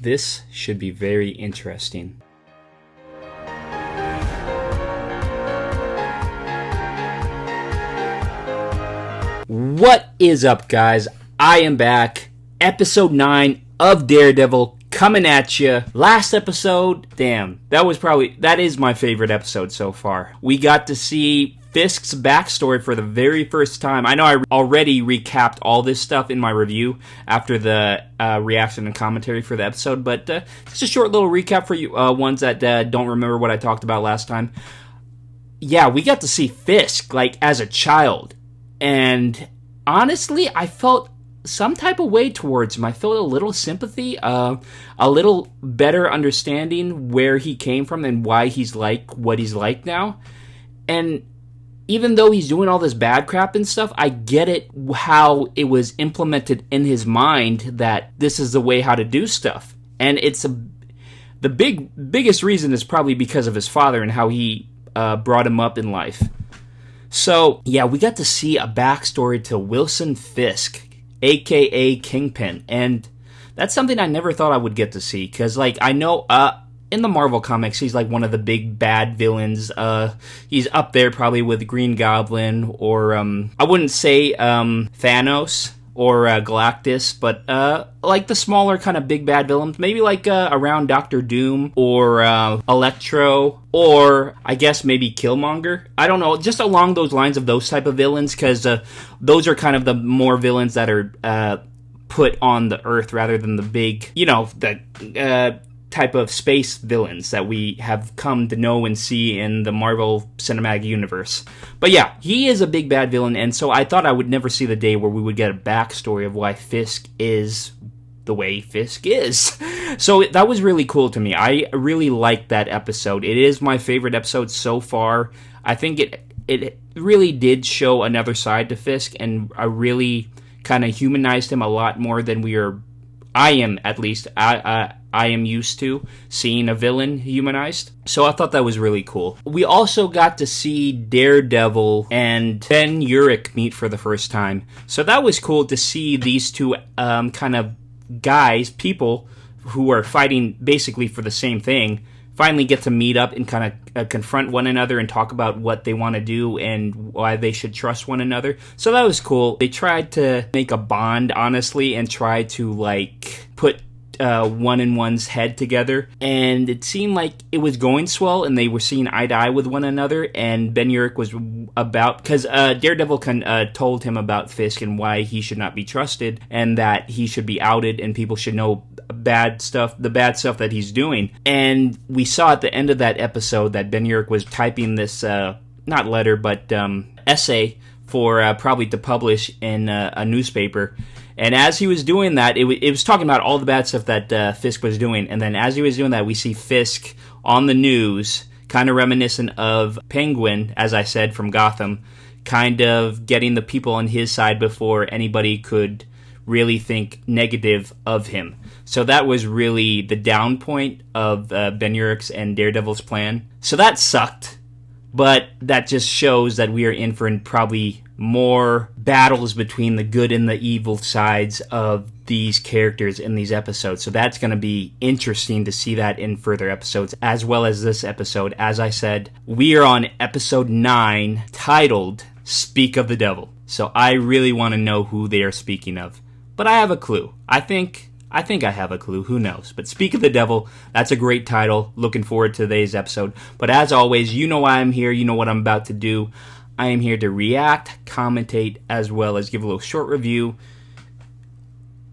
This should be very interesting. What is up, guys? I am back. Episode 9 of Daredevil coming at you. Last episode, damn, that is my favorite episode so far. We got to see Fisk's backstory for the very first time. I know I already recapped all this stuff in my review after the reaction and commentary for the episode, but just a short little recap for you ones that don't remember what I talked about last time. Yeah, we got to see Fisk, like, as a child, and honestly, I felt some type of way towards him. I felt a little sympathy, a little better understanding where he came from and why he's like what he's like now. And even though he's doing all this bad crap and stuff, I get it how it was implemented in his mind that this is the way how to do stuff. And the biggest reason is probably because of his father and how he brought him up in life. So, yeah, we got to see a backstory to Wilson Fisk, a.k.a. Kingpin, and that's something I never thought I would get to see, because, like, I know, in the Marvel comics, he's, like, one of the big bad villains. He's up there probably with Green Goblin, or, I wouldn't say, Thanos, or, Galactus, but, like, the smaller kind of big bad villains, maybe, like, around Doctor Doom, or, Electro, or I guess maybe Killmonger. I don't know, just along those lines of those type of villains, because those are kind of the more villains that are put on the Earth rather than the big, the type of space villains that we have come to know and see in the Marvel Cinematic Universe. But yeah, he is a big bad villain, and so I thought I would never see the day where we would get a backstory of why Fisk is the way Fisk is. So that was really cool to me. I really liked that episode. It is my favorite episode so far. I think it really did show another side to Fisk, and I really kind of humanized him a lot more than I am used to seeing a villain humanized. So I thought that was really cool. We also got to see Daredevil and Ben Urich meet for the first time. So that was cool to see these two kind of people who are fighting basically for the same thing finally get to meet up and kind of confront one another and talk about what they want to do and why they should trust one another. So that was cool. They tried to make a bond, honestly, and try to, like, put one in one's head together, and it seemed like it was going swell and they were seeing eye to eye with one another. And Ben Urich was because Daredevil told him about Fisk and why he should not be trusted and that he should be outed and people should know the bad stuff that he's doing. And we saw at the end of that episode that Ben Urich was typing this not letter but essay for probably to publish in a newspaper. And as he was doing that, it was talking about all the bad stuff that Fisk was doing. And then as he was doing that, we see Fisk on the news, kind of reminiscent of Penguin, as I said, from Gotham, kind of getting the people on his side before anybody could really think negative of him. So that was really the down point of Ben Urich's and Daredevil's plan. So that sucked. But that just shows that we are in for probably more battles between the good and the evil sides of these characters in these episodes. So that's going to be interesting to see that in further episodes, as well as this episode. As I said, we are on episode 9, titled Speak of the Devil. So I really want to know who they are speaking of. But I have a clue. I think I have a clue. Who knows? But Speak of the Devil, that's a great title. Looking forward to today's episode. But as always, you know why I'm here. You know what I'm about to do. I am here to react, commentate, as well as give a little short review,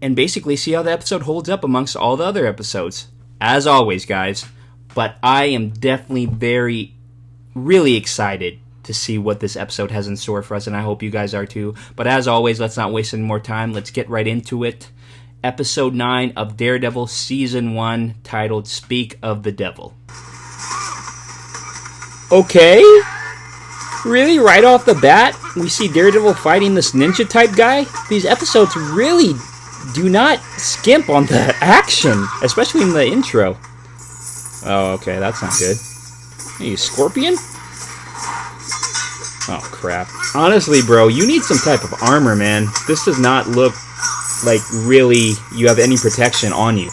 and basically see how the episode holds up amongst all the other episodes. As always, guys. But I am definitely really excited to see what this episode has in store for us, and I hope you guys are too. But as always, let's not waste any more time. Let's get right into it. Episode 9 of Daredevil Season 1, titled Speak of the Devil. Okay? Really? Right off the bat, we see Daredevil fighting this ninja-type guy? These episodes really do not skimp on the action, especially in the intro. Oh, okay, that's not good. Are you Scorpion? Oh, crap. Honestly, bro, you need some type of armor, man. This does not look like really you have any protection on you.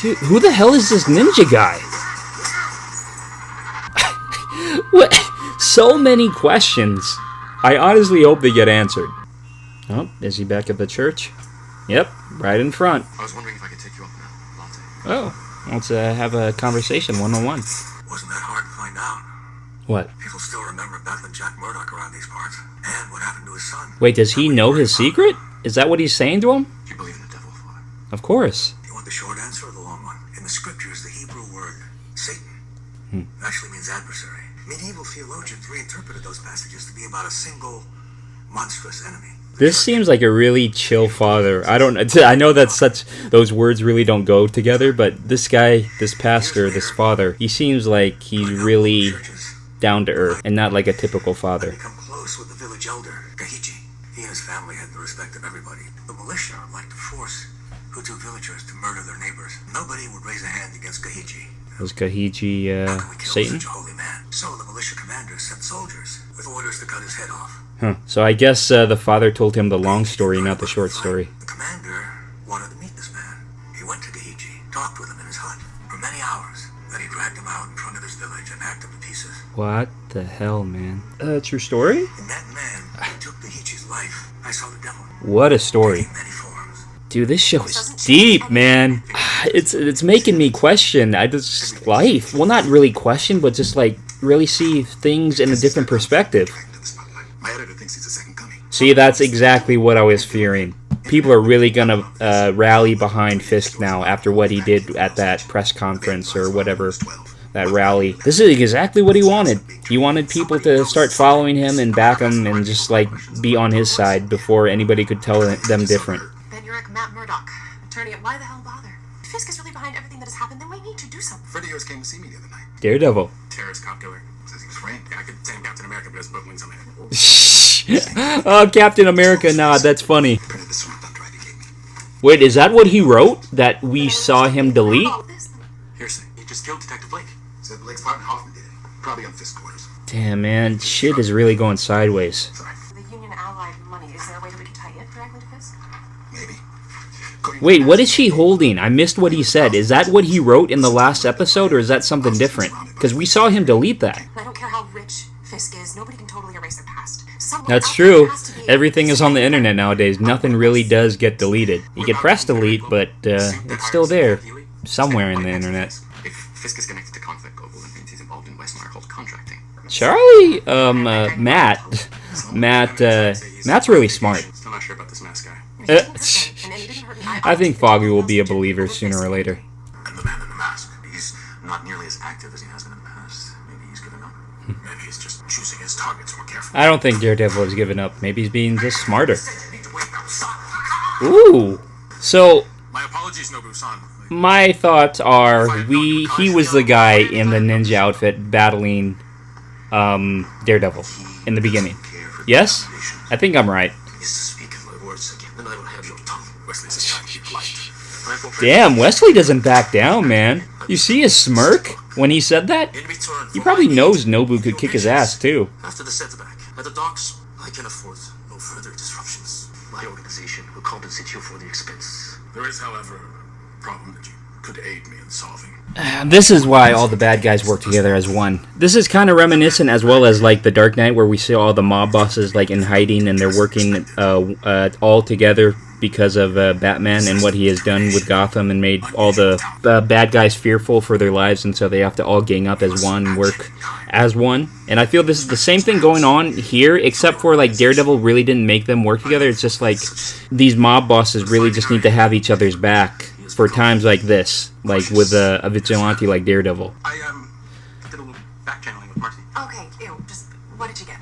Dude, who the hell is this ninja guy? What? So many questions. I honestly hope they get answered. Oh, is he back at the church? Yep, right in front. I was wondering if I could take you up now, latte. Oh, let's have a conversation one-on-one. Wasn't that hard to find out? What? People still remember battling Jack Murdoch around these parts, and what happened to his son. Wait, does he know his secret? Is that what he's saying to him? Do you believe in the devil, Father? Of course. You want the short answer or the long one? In the scriptures, the Hebrew word Satan actually means adversary. Medieval theologians reinterpreted those passages to be about a single monstrous enemy. This seems like a really chill father. I know that those words really don't go together, but this guy, this pastor, this father, he seems like he's really down to earth and not like a typical father. Become close with the village elder, Gahiji. He and his family had the respect of everybody. The militia liked to force Hutu villagers to murder their neighbors. Nobody would raise a hand against Gahiji. Was Gahiji How can we kill Satan? such a holy man? So the militia commanders sent soldiers with orders to cut his head off. Huh. So I guess the father told him the long story, not the short story. The commander wanted to meet this man. He went to Gahiji, talked with him in his hut for many hours. Then he dragged him out in front of his village and hacked him to pieces. What the hell, man? True story? In that man who took Gahiji's life, I saw the devil. What a story. In many forms. Dude, this show is deep, man. It's making me question life. Well, not really question, but just like really see things in a different perspective. My editor thinks he's a second coming. See, that's exactly what I was fearing. People are really gonna rally behind Fisk now after what he did at that press conference or whatever, that rally. This is exactly what he wanted. He wanted people to start following him and back him and just like be on his side before anybody could tell them different. Matt Murdoch, attorney at Why the Hell Bother? If Fisk is really behind everything that has happened, then we need to do something. Friend of yours came to see me the other night. Daredevil. Terrorist cop killer. Says he was framed. I could say I'm Captain America, but his book wings on my head. Oh, Captain America, nah, that's funny. Printed this one thumb drive he gave me. Wait, is that what he wrote that we saw him delete? Hearsay. He just killed Detective Blake. Said Blake's partner Hoffman did it. Probably on Fisk quarters. Damn, man, shit is really going sideways. Sorry. The Union Allied money, is there a way that we can tie it directly to Fisk? Maybe. Wait, what is she holding? I missed what he said. Is that what he wrote in the last episode, or is that something different? Because we saw him delete that. I don't care how rich Fisk is, nobody can totally erase their past. Someone That's out there true. has to be Everything is on the internet nowadays. Nothing really does get deleted. You can press delete, but it's still there. Somewhere in the internet. If Fisk is connected to Conflict Global, it means he's involved in Westmar called contracting. Charlie, Matt's really smart. Still not sure about this mask guy. I think Foggy will be a believer sooner or later. And the man in the mask. He's not nearly as active as he has been in the past. Maybe he's given up. Maybe he's just choosing his targets more carefully. I don't think Daredevil has given up. Maybe he's being just smarter. Ooh. So, My apologies, Nobu-san. my thoughts are he was the guy in the ninja outfit battling Daredevil in the beginning. Yes? I think I'm right. Damn, Wesley doesn't back down, man. You see his smirk when he said that? He probably knows Nobu could kick his ass, too. After the setback at the docks, I can afford no further disruptions. My organization will compensate you for the expense. There is, however, a problem that you could aid me in solving. This is why all the bad guys work together as one. This is kind of reminiscent as well as like the Dark Knight, where we see all the mob bosses like in hiding and they're working all together because of Batman and what he has done with Gotham and made all the bad guys fearful for their lives, and so they have to all gang up as one and work as one. And I feel this is the same thing going on here, except for like Daredevil really didn't make them work together. It's just like these mob bosses really just need to have each other's back for times like this, like with a vigilante like Daredevil. I did a little back channeling with Marcy. Okay, just what did you get?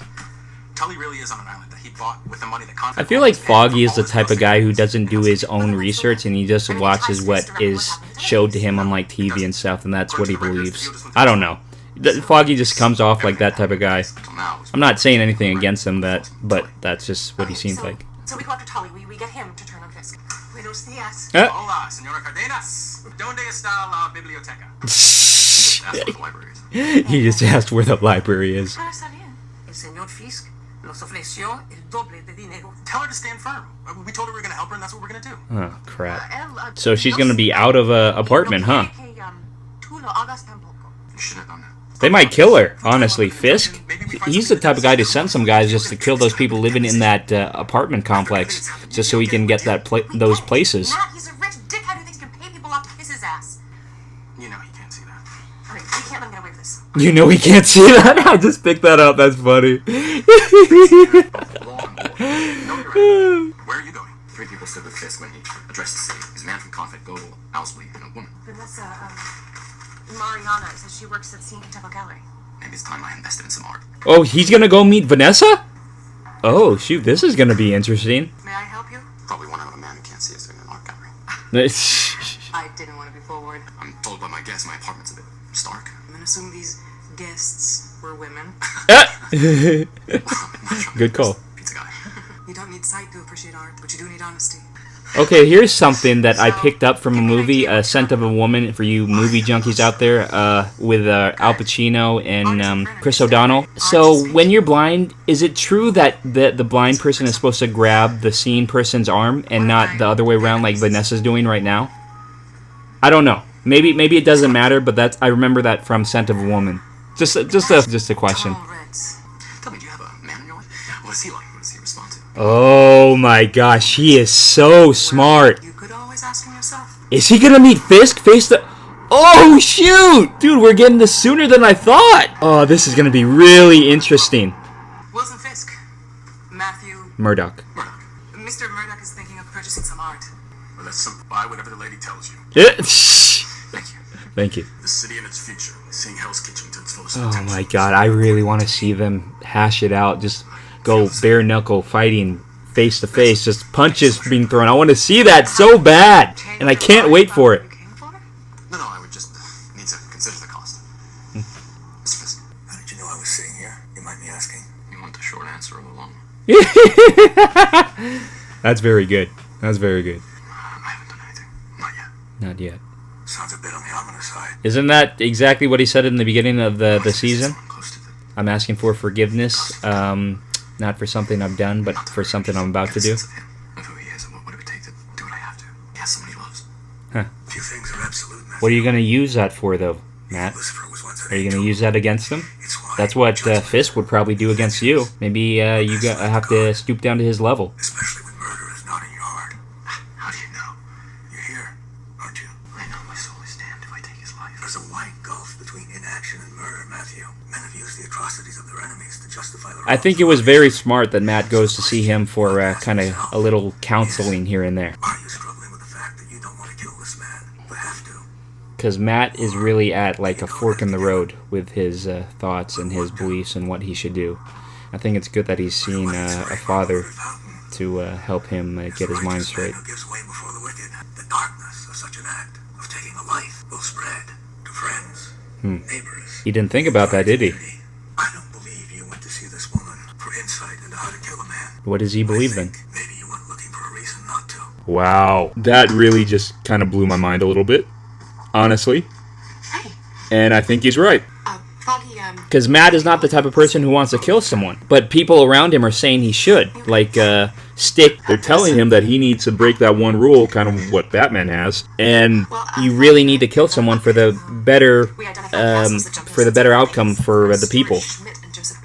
Tully really is on an island that he bought with the money that I feel like Foggy is the type of guy who doesn't do his own research and he just watches what is showed to him on like TV and stuff, and that's what he believes. I don't know. Foggy just comes off like that type of guy. I'm not saying anything against him, but that's just what he seems like. So we go after Tully, we get him to turn on Fisk. Buenos dias. Hola, Senora Cardenas. ¿Dónde está la biblioteca? He just asked where the library is. Ah, está bien. El señor Fisk Nos ofreció el doble de dinero. Tell her to stand firm. We told her we were gonna help her, and that's what we're gonna do. Oh, crap. So she's gonna be out of a apartment, huh? Tú lo hagas tampoco. You should have done that. They might kill her, honestly. Fisk, he's the type of guy to send some guys just to kill those people living in that apartment complex, just so he can get those places. Matt, he's a rich dickhead who thinks he can pay people off to kiss his ass. You know he can't see that. All right, we can't let him get away with this. You know he can't see that? I just picked that up. That's funny. Where are you going? 3 people stood with Fisk when he addressed the city. He's a man from Conflict, Global, Owsley, and a woman. Vanessa, Mariana says she works at the Cinque Temple Gallery. Maybe it's time I invested in some art. Oh, he's gonna go meet Vanessa? Oh, shoot, this is gonna be interesting. May I help you? Probably one out of a man who can't see us in an art gallery. I didn't want to be forward. I'm told by my guests my apartment's a bit stark. I'm gonna assume these guests were women. Good call. Pizza guy. You don't need sight to appreciate art, but you do need honesty. Okay, here's something that I picked up from a movie, Scent of a Woman, for you movie junkies out there, with Al Pacino and Chris O'Donnell. So, when you're blind, is it true that the blind person is supposed to grab the seeing person's arm and not the other way around like Vanessa's doing right now? I don't know. Maybe it doesn't matter, but I remember that from Scent of a Woman. Just a question. Tell me, do you have a man in your life? What is he like? What does he respond to? Oh my gosh, he is so smart. You could always ask him yourself. Is he gonna meet Fisk face to... Oh shoot! Dude, we're getting this sooner than I thought! Oh, this is gonna be really interesting. Wilson Fisk. Matthew. Murdoch. Mr. Murdoch is thinking of purchasing some art. Well, that's simple. Buy whatever the lady tells you. Yeah. Thank you. Thank you. The city and its future. Seeing Hell's Kitchen to its fullest Oh potential. my god, I really want to see them hash it out. Just go bare knuckle fighting face to face, just punches being thrown. I want to see that so bad, and I can't wait for it. No, I would just need to consider the cost. Mr. Fisk. How did you know I was sitting here? You might be asking. You want the short answer or the long one? That's very good. That's very good. I haven't done anything. Not yet. Not yet. Sounds a bit on the ominous side. Isn't that exactly what he said in the beginning of the season? Close to the... I'm asking for forgiveness, not for something I've done, but for something I'm about to do. Of who he is and what would it take to do what I have to. He has someone he loves. Huh. Few things are absolute. What are you going to use that for, though, Matt? Are you going to use that against them? That's what Fisk would probably do against you. Maybe you have to stoop down to his level. Especially when murder is not in your heart. How do you know? You're here, aren't you? I know my soul is damned if I take his life. There's a wide gulf between inaction and murder, Matthew. Men have used the atrocities of their enemies to justify their I think it was very smart that Matt goes to see him for kind of a little counseling here and there. Are you struggling with the fact that you don't want to kill this man, but have to? Because Matt is really at like a fork in the road with his thoughts and his beliefs and what he should do. I think it's good that he's seen a father to help him get his mind straight. Who gives way before the wicked? The darkness of such an act, of taking a life, will spread to friends, neighbors. He didn't think about that, did he? I don't believe you went to see this woman for insight into how to kill a man. What does he believe then? Maybe you went looking for a reason not to. Wow. That really just kind of blew my mind a little bit, honestly. Hey. And I think he's right. Foggy, Because Matt is not the type of person who wants to kill someone. But people around him are saying he should. Like, Stick, they're telling him that he needs to break that one rule, kind of what Batman has. And you really need to kill someone for the better outcome for the people.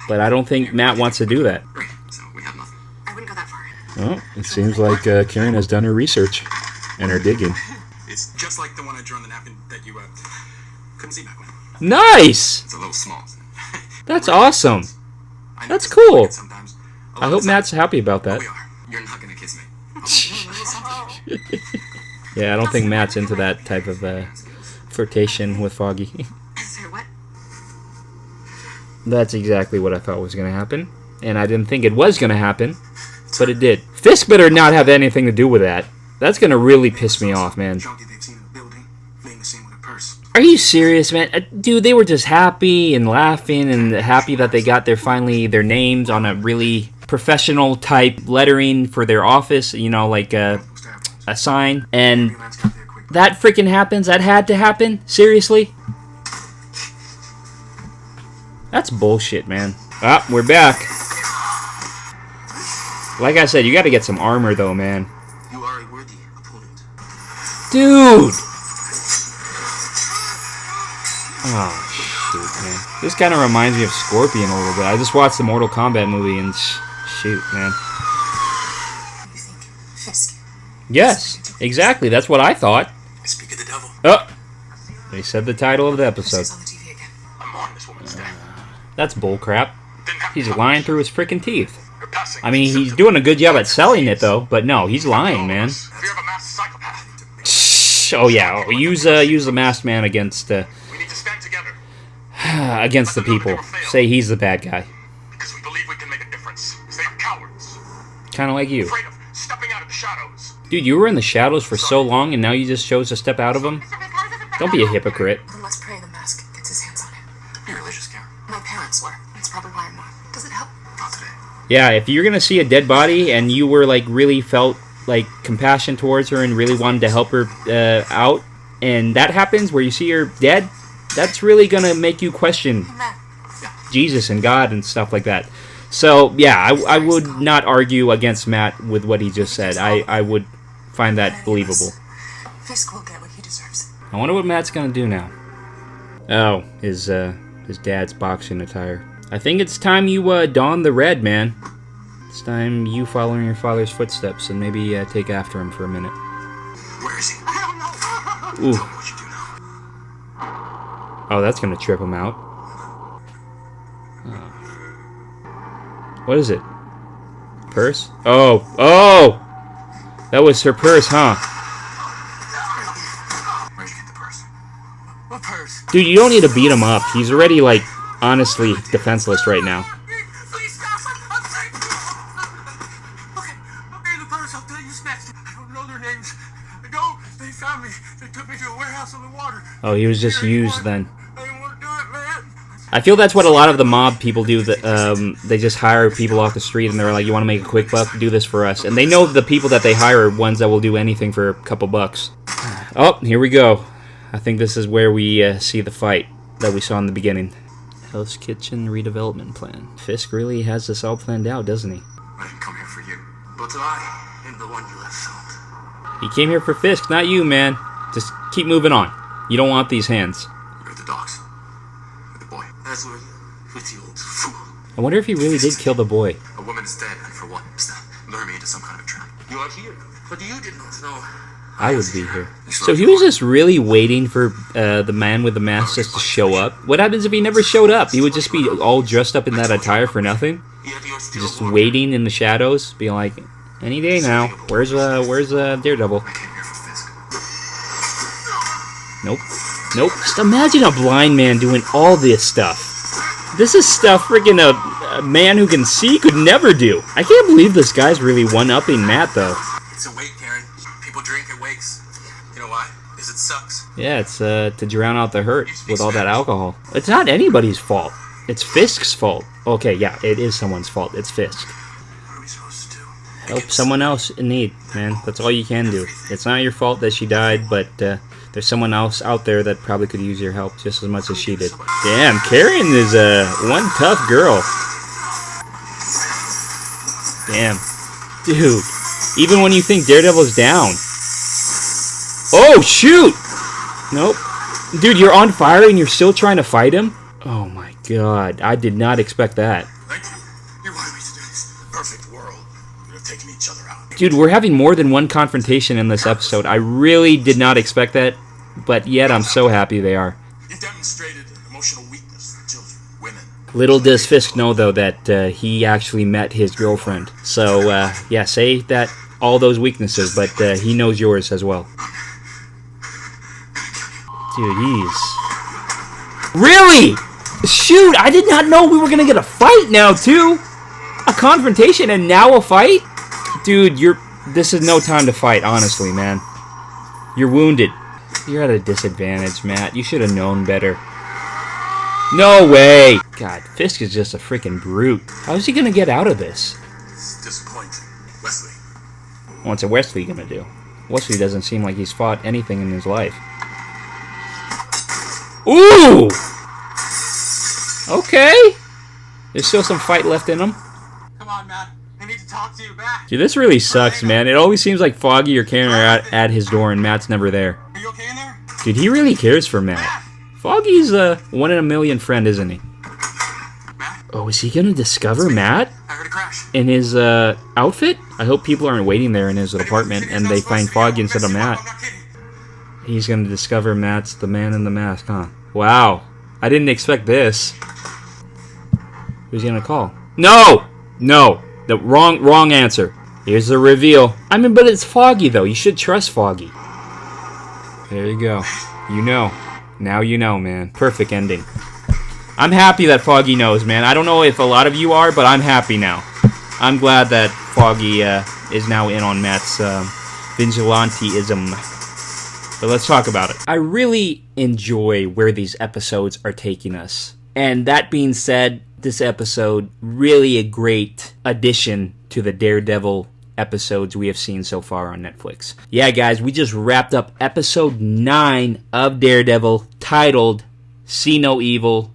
But I don't think Matt wants to do that. Great, so we have nothing. I wouldn't go that far. Well, it seems like Karen has done her research and her digging. It's just like the one I drew on the napkin that you couldn't see back when. Nice! It's a little small. That's awesome. I know That's it's like cool. it sometimes. A lot I of hope times- Matt's happy about that. We are. You're not gonna kiss me. Yeah, I don't think Matt's into that type of flirtation with Foggy. Sorry, what? That's exactly what I thought was going to happen. And I didn't think it was going to happen, but it did. Fisk better not have anything to do with that. That's going to really piss me off, man. Junkie they've seen in the building, fleeing the scene with a purse. Are you serious, man? Dude, they were just happy and laughing and happy that they got their names on a really professional type lettering for their office, you know, like a sign. And that freaking happens? That had to happen? Seriously? That's bullshit, man. Ah, we're back. Like I said, you gotta get some armor though, man. You are a worthy opponent. Dude! Oh, shoot, man. This kind of reminds me of Scorpion a little bit. I just watched the Mortal Kombat movie and shoot, man. You think Fisk? Yes, exactly. That's what I thought. I speak of the devil. Oh! They said the title of the episode. Fisk is on the TV again. I'm on this woman's death. That's bullcrap. Didn't have He's to lying through his freaking teeth. You're passing I mean, he's symptoms. doing a good job at selling it, though. But no, he's lying, man. Fear of a masked psychopath. Shh. Oh yeah, use the masked man against We need to stand together against the people. Say he's the bad guy. because we believe we can make a difference. They are cowards, Kind of like you. afraid of stepping out of the shadows. Dude, you were in the shadows for so long, and now you just chose to step out of them? Don't be a hypocrite. Then let's pray the mask gets his hands on it. You're religious, Karen. My parents were. That's probably why I'm not. Does it help? Not today. Yeah, if you're gonna see a dead body, and you were, like, really felt, like, compassion towards her and really wanted to help her out, and that happens where you see her dead, that's really gonna make you question Matt. Jesus and God and stuff like that. So, yeah, I would not argue against Matt with what he just said. I would find that believable. Fisk will get what he deserves. I wonder what Matt's gonna do now. Oh, his dad's boxing attire. I think it's time you don the red, man. It's time you follow in your father's footsteps and maybe take after him for a minute. Where is he? I don't know. Ooh. Tell me what you do now. Oh, that's gonna trip him out. What is it? Purse? Oh, oh! That was her purse, huh? Where'd you get the purse? What purse? Dude, you don't need to beat him up. He's already, like, honestly defenseless right now. Please stop! I'm safe! Okay, the purse. I'll tell you next. I don't know their names. I don't. They found me. They took me to a warehouse on the water. Oh, he was just used then. I didn't want to do it, man. I feel that's what a lot of the mob people do. That they just hire people off the street and they're like, "You want to make a quick buck? Do this for us." And they know the people that they hire are ones that will do anything for a couple bucks. Oh, here we go. I think this is where we see the fight that we saw in the beginning. Hell's Kitchen redevelopment plan. Fisk really has this all planned out, doesn't he? I didn't come here for you, but I am the one you left filmed. He came here for Fisk, not you, man. Just keep moving on. You don't want these hands. You're at the docks. With the boy. That's where with the old fool. I wonder if he really did kill the boy. A woman is dead, and for what? Lure me into some kind of trap. You are here, but you did not know. I would be here. So he was just really waiting for the man with the mask just to show up. What happens if he never showed up? He would just be all dressed up in that attire for nothing? Just waiting in the shadows, being like, any day now. Where's Daredevil? I came here for Fisk. Nope. Nope. Just imagine a blind man doing all this stuff. This is stuff freaking a man who can see could never do. I can't believe this guy's really one-upping Matt, though. It's a wake, Karen. People drink at wakes. You know why? Because it sucks. Yeah, it's to drown out the hurt with all that alcohol. It's not anybody's fault. It's Fisk's fault. Okay, yeah, it is someone's fault. It's Fisk. What are we supposed to do? Help someone else in need, man. That's all you can do. It's not your fault that she died, but there's someone else out there that probably could use your help just as much as she did. Damn, Karen is one tough girl. Damn. Dude. Even when you think Daredevil's down. Oh, shoot! Nope. Dude, you're on fire and you're still trying to fight him? Oh my god. I did not expect that. Thank you. You wanted me to do this. Perfect world. We'd have taken each other out. Dude, we're having more than one confrontation in this episode. I really did not expect that, but yet I'm so happy they are. You demonstrated emotional weakness for children, women. Little does Fisk know, though, that he actually met his girlfriend. So, yeah, say that all those weaknesses, but he knows yours as well. Dude, Really? Shoot, I did not know we were going to get a fight now, too. A confrontation and now a fight? Dude, this is no time to fight, honestly, man. You're wounded. You're at a disadvantage, Matt. You should have known better. No way! God, Fisk is just a freaking brute. How is he gonna get out of this? It's disappointing. Wesley. What's a Wesley gonna do? Wesley doesn't seem like he's fought anything in his life. Ooh! Okay. There's still some fight left in him. Come on, Matt. I need to talk to you back. Dude, this really sucks, man. It always seems like Foggy or Karen are at his door and Matt's never there. Are you okay in there? Dude, he really cares for Matt. Foggy's a one-in-a-million friend, isn't he? Matt? Oh, is he gonna discover Matt I heard a crash. in his outfit? I hope people aren't waiting there in his apartment and they find Foggy instead of Matt. I'm not kidding. He's gonna discover Matt's the man in the mask, huh? Wow. I didn't expect this. Who's he gonna call? No! No! The wrong answer. Here's the reveal. I mean, but it's Foggy, though. You should trust Foggy. There you go. You know. Now you know, man. Perfect ending. I'm happy that Foggy knows, man. I don't know if a lot of you are, but I'm happy now. I'm glad that Foggy is now in on Matt's vigilanteism. But let's talk about it. I really enjoy where these episodes are taking us. And that being said, this episode really a great addition to the Daredevil episodes we have seen so far on Netflix. Yeah, guys, we just wrapped up episode 9 of Daredevil, titled See No Evil.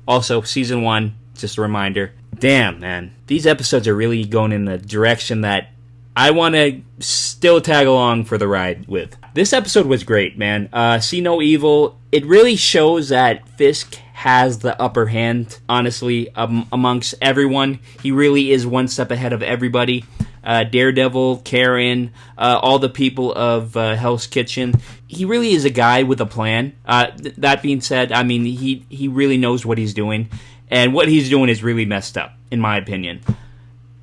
Also, season 1, just a reminder. Damn, man. These episodes are really going in the direction that I want to still tag along for the ride with. This episode was great, man. See No Evil. It really shows that Fisk has the upper hand, honestly, amongst everyone. He really is one step ahead of everybody. Daredevil, Karen, all the people of Hell's Kitchen. He really is a guy with a plan. That being said, I mean, he really knows what he's doing. And what he's doing is really messed up, in my opinion.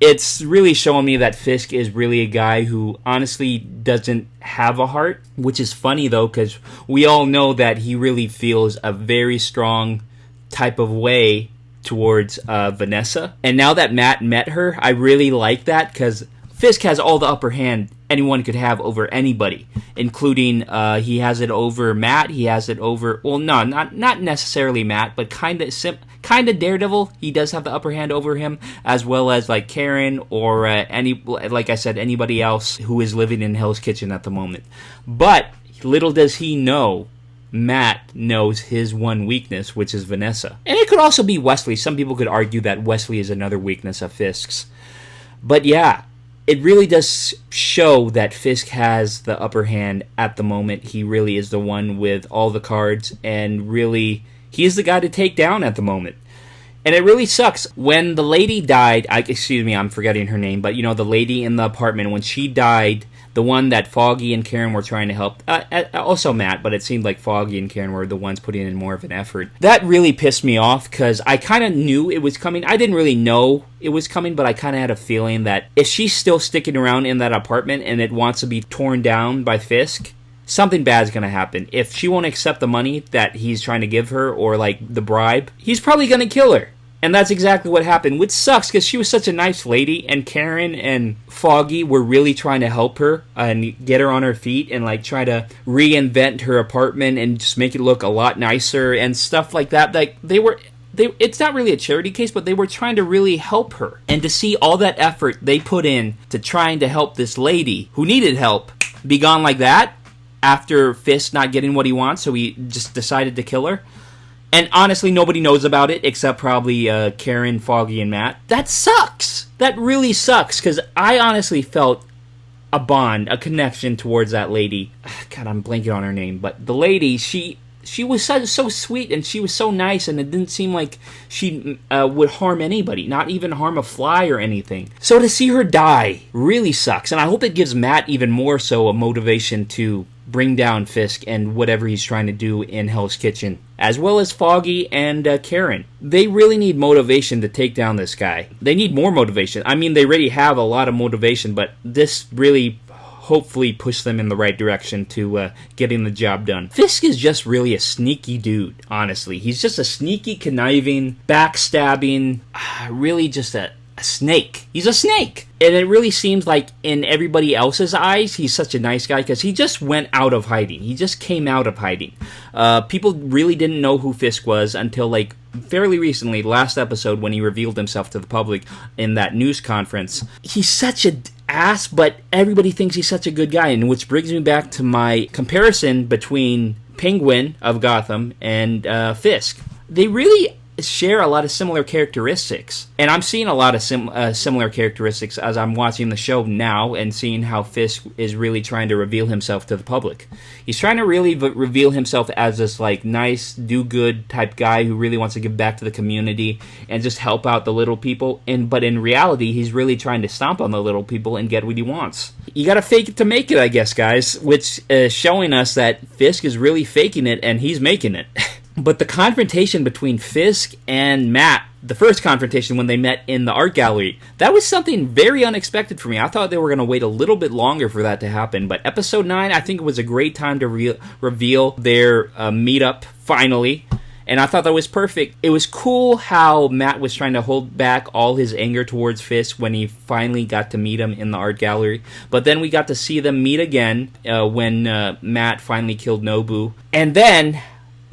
It's really showing me that Fisk is really a guy who honestly doesn't have a heart, which is funny, though, because we all know that he really feels a very strong type of way towards Vanessa. And now that Matt met her, I really like that, because Fisk has all the upper hand anyone could have over anybody, including he has it over Matt, he has it over, well, no, not necessarily Matt, but kind of Daredevil. He does have the upper hand over him, as well as like Karen or like I said, anybody else who is living in Hell's Kitchen at the moment. But little does he know, Matt knows his one weakness, which is Vanessa. And it could also be Wesley. Some people could argue that Wesley is another weakness of Fisk's. But yeah, it really does show that Fisk has the upper hand at the moment. He really is the one with all the cards, and really, he is the guy to take down at the moment. And it really sucks. When the lady died, I'm forgetting her name, but you know, the lady in the apartment, when she died, the one that Foggy and Karen were trying to help, also Matt, but it seemed like Foggy and Karen were the ones putting in more of an effort. That really pissed me off, because I kind of knew it was coming. I didn't really know it was coming, but I kind of had a feeling that if she's still sticking around in that apartment and it wants to be torn down by Fisk, something bad's going to happen. If she won't accept the money that he's trying to give her, or like the bribe, he's probably going to kill her. And that's exactly what happened, which sucks, because she was such a nice lady, and Karen and Foggy were really trying to help her and get her on her feet and like try to reinvent her apartment and just make it look a lot nicer and stuff like that. Like it's not really a charity case, but they were trying to really help her. And to see all that effort they put in to trying to help this lady who needed help be gone like that after Fisk not getting what he wants, so he just decided to kill her. And honestly, nobody knows about it except probably Karen, Foggy, and Matt. That sucks. That really sucks, because I honestly felt a bond, a connection towards that lady. God, I'm blanking on her name. But the lady, she was so sweet, and she was so nice, and it didn't seem like she would harm anybody, not even harm a fly or anything. So to see her die really sucks, and I hope it gives Matt even more so a motivation to bring down Fisk and whatever he's trying to do in Hell's Kitchen, as well as Foggy and Karen. They really need motivation to take down this guy. They need more motivation. I mean, they already have a lot of motivation, but this really hopefully pushed them in the right direction to getting the job done. Fisk is just really a sneaky dude, honestly. He's just a sneaky, conniving, backstabbing, really just a snake. He's a snake. And it really seems like in everybody else's eyes, he's such a nice guy, because he just went out of hiding. He just came out of hiding. People really didn't know who Fisk was until like fairly recently, last episode, when he revealed himself to the public in that news conference. He's such an ass, but everybody thinks he's such a good guy, and which brings me back to my comparison between Penguin of Gotham and Fisk. They really share a lot of similar characteristics. And I'm seeing a lot of similar characteristics as I'm watching the show now and seeing how Fisk is really trying to reveal himself to the public. He's trying to really reveal himself as this like nice, do-good type guy who really wants to give back to the community and just help out the little people. But in reality, he's really trying to stomp on the little people and get what he wants. You gotta fake it to make it, I guess, guys, which is showing us that Fisk is really faking it and he's making it. But the confrontation between Fisk and Matt, the first confrontation when they met in the art gallery, that was something very unexpected for me. I thought they were going to wait a little bit longer for that to happen. But episode 9, I think it was a great time to reveal their meetup finally. And I thought that was perfect. It was cool how Matt was trying to hold back all his anger towards Fisk when he finally got to meet him in the art gallery. But then we got to see them meet again when Matt finally killed Nobu. And then,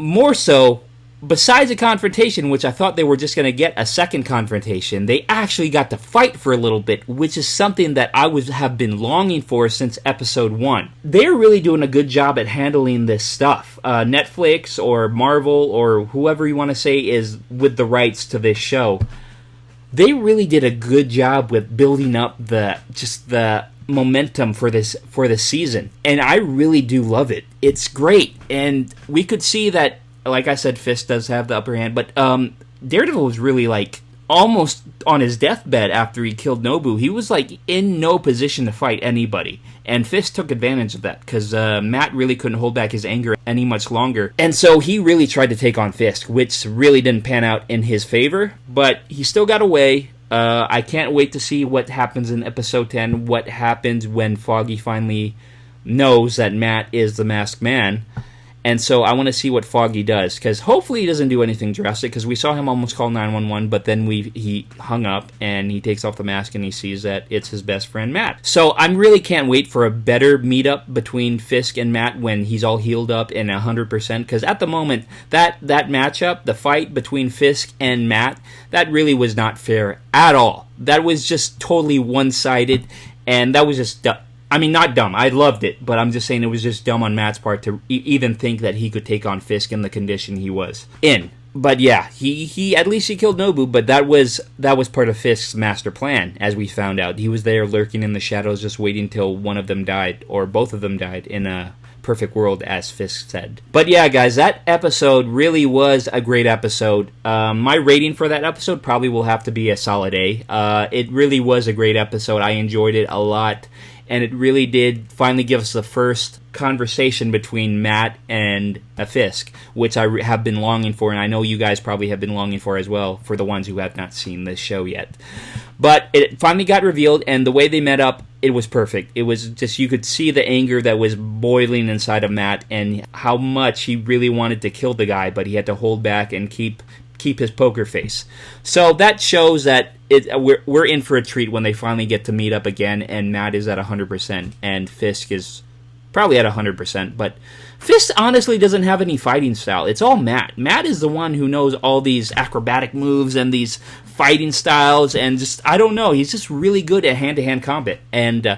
more so, besides a confrontation, which I thought they were just going to get a second confrontation, they actually got to fight for a little bit, which is something that I have been longing for since episode 1. They're really doing a good job at handling this stuff. Netflix or Marvel or whoever you want to say is with the rights to this show, they really did a good job with building up the momentum for this season, and I really do love it. It's great, and we could see that, like I said, Fisk does have the upper hand, but Daredevil was really like almost on his deathbed after he killed Nobu. He was like in no position to fight anybody, and Fisk took advantage of that because Matt really couldn't hold back his anger any much longer, and so he really tried to take on Fisk, which really didn't pan out in his favor, but he still got away. I can't wait to see what happens in episode 10, what happens when Foggy finally knows that Matt is the masked man. And so I want to see what Foggy does, because hopefully he doesn't do anything drastic, because we saw him almost call 911, but then he hung up, and he takes off the mask, and he sees that it's his best friend, Matt. So I really can't wait for a better meetup between Fisk and Matt when he's all healed up and 100%, because at the moment, that matchup, the fight between Fisk and Matt, that really was not fair at all. That was just totally one-sided, and that was just I mean, not dumb. I loved it, but I'm just saying it was just dumb on Matt's part to even think that he could take on Fisk in the condition he was in. But yeah, he at least he killed Nobu, but that was part of Fisk's master plan, as we found out. He was there lurking in the shadows, just waiting till one of them died, or both of them died in a perfect world, as Fisk said. But yeah, guys, that episode really was a great episode. My rating for that episode probably will have to be a solid A. It really was a great episode. I enjoyed it a lot. And it really did finally give us the first conversation between Matt and Fisk, which I have been longing for, and I know you guys probably have been longing for as well, for the ones who have not seen this show yet. But it finally got revealed, and the way they met up, it was perfect. It was just, you could see the anger that was boiling inside of Matt, and how much he really wanted to kill the guy, but he had to hold back and keep his poker face. So that shows that we're in for a treat when they finally get to meet up again, and Matt is at 100%, and Fisk is probably at 100%, but Fisk honestly doesn't have any fighting style. It's all Matt. Matt is the one who knows all these acrobatic moves and these fighting styles, and just, I don't know, he's just really good at hand-to-hand combat, and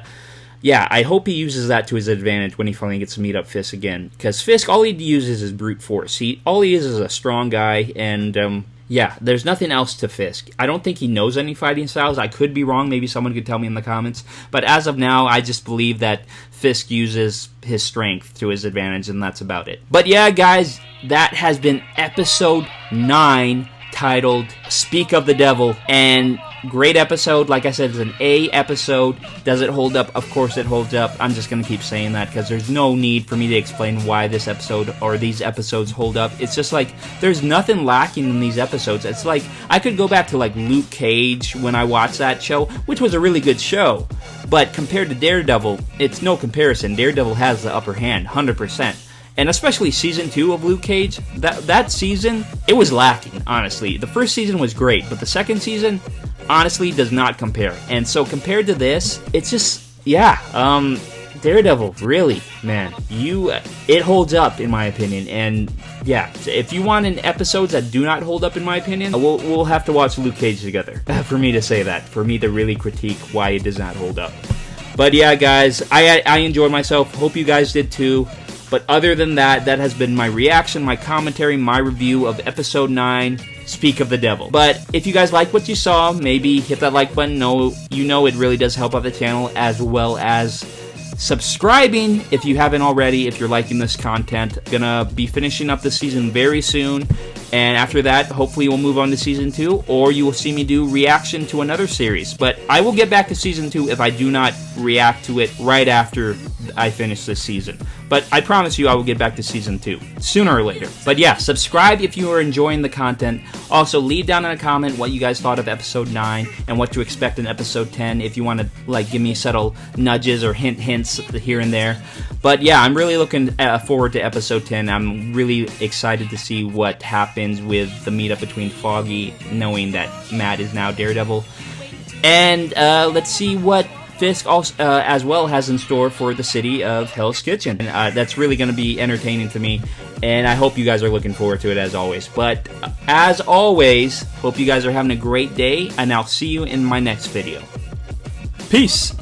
yeah, I hope he uses that to his advantage when he finally gets to meet up Fisk again. Because Fisk, all he uses is brute force. All he is a strong guy, and yeah, there's nothing else to Fisk. I don't think he knows any fighting styles. I could be wrong. Maybe someone could tell me in the comments. But as of now, I just believe that Fisk uses his strength to his advantage, and that's about it. But yeah, guys, that has been episode 9, titled Speak of the Devil, and great episode. Like I said, it's an A episode. Does it hold up? Of course it holds up. I'm just going to keep saying that because there's no need for me to explain why this episode or these episodes hold up. It's just like there's nothing lacking in these episodes. It's like I could go back to like Luke Cage when I watched that show, which was a really good show. But compared to Daredevil, it's no comparison. Daredevil has the upper hand, 100%. And especially season 2 of Luke Cage, that season, it was lacking, honestly. The first season was great, but the second season, honestly, does not compare. And so compared to this, it's just, yeah, Daredevil, really, man, it holds up, in my opinion. And yeah, if you want episodes that do not hold up, in my opinion, we'll have to watch Luke Cage together for me to say that, for me to really critique why it does not hold up. But yeah, guys, I enjoyed myself. Hope you guys did too. But other than that, that has been my reaction, my commentary, my review of episode 9, Speak of the Devil. But if you guys like what you saw, maybe hit that like button. You know it really does help out the channel, as well as subscribing if you haven't already, if you're liking this content. Gonna be finishing up the season very soon, and after that, hopefully we'll move on to season 2, or you will see me do reaction to another series. But I will get back to season 2 if I do not react to it right after I finish this season. But I promise you I will get back to season 2, sooner or later. But yeah, subscribe if you are enjoying the content. Also, leave down in a comment what you guys thought of episode 9 and what to expect in episode 10, if you want to like give me subtle nudges or hints here and there. But yeah, I'm really looking forward to episode 10. I'm really excited to see what happens with the meetup between Foggy, knowing that Matt is now Daredevil. And let's see what Fisk also, as well has in store for the city of Hell's Kitchen. And that's really going to be entertaining to me, and I hope you guys are looking forward to it as always. But as always, hope you guys are having a great day, and I'll see you in my next video. Peace!